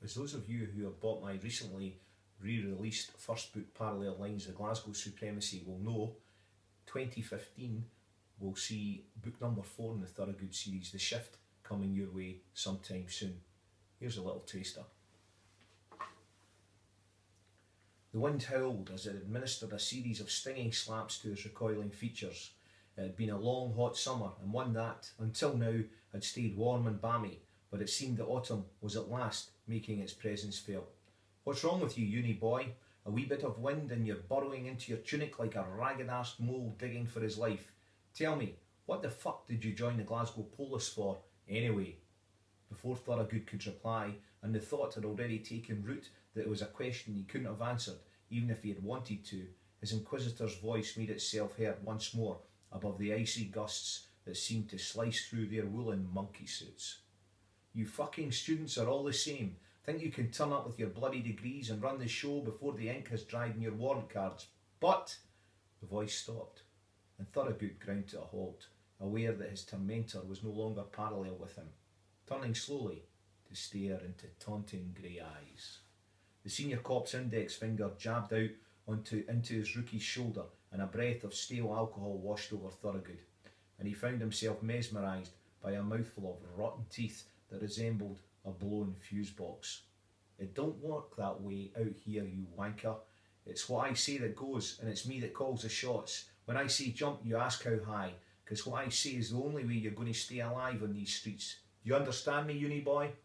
As those of you who have bought my recently re-released first book, Parallel Lines of Glasgow Supremacy, will know, 2015 will see book number 4 in the Thorogood series, The Shift, coming your way sometime soon. Here's a little taster. The wind howled as it administered a series of stinging slaps to his recoiling features. It had been a long, hot summer, and one that, until now, had stayed warm and balmy, but it seemed that autumn was at last making its presence felt. "What's wrong with you, uni boy? A wee bit of wind and you're burrowing into your tunic like a ragged-arsed mole digging for his life. Tell me, what the fuck did you join the Glasgow Police for, anyway?" Before Thorogood could reply, and the thought had already taken root that it was a question he couldn't have answered, even if he had wanted to, his inquisitor's voice made itself heard once more above the icy gusts that seemed to slice through their woolen monkey suits. "You fucking students are all the same. Think you can turn up with your bloody degrees and run the show before the ink has dried in your warrant cards. But—" The voice stopped, and Thorogood ground to a halt, aware that his tormentor was no longer parallel with him, turning slowly to stare into taunting grey eyes. The senior cop's index finger jabbed out into his rookie's shoulder, and a breath of stale alcohol washed over Thorogood, and he found himself mesmerised by a mouthful of rotten teeth that resembled a blown fuse box. "It don't work that way out here, you wanker. It's what I say that goes, and it's me that calls the shots. When I say jump, you ask how high, because what I say is the only way you're going to stay alive on these streets. You understand me, uni boy?"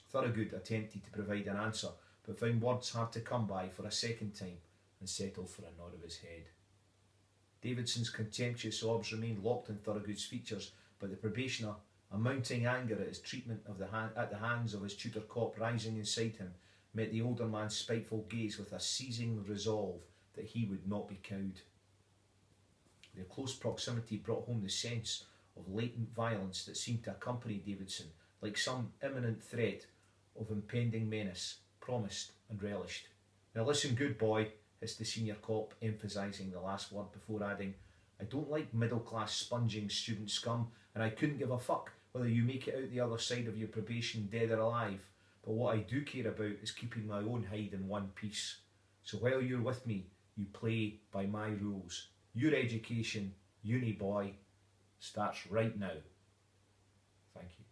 Thorogood attempted to provide an answer, but found words hard to come by for a second time, and settled for a nod of his head. Davidson's contemptuous orbs remained locked in Thorogood's features, but the probationer, a mounting anger at his treatment of at the hands of his tutor cop rising inside him, met the older man's spiteful gaze with a seizing resolve that he would not be cowed. Their close proximity brought home the sense of latent violence that seemed to accompany Davidson, like some imminent threat of impending menace, promised and relished. "Now listen, good boy," hissed the senior cop, emphasising the last word before adding, "I don't like middle-class sponging student scum, and I couldn't give a fuck whether you make it out the other side of your probation dead or alive, but what I do care about is keeping my own hide in one piece. So while you're with me, you play by my rules. Your education, uni boy, starts right now." Thank you.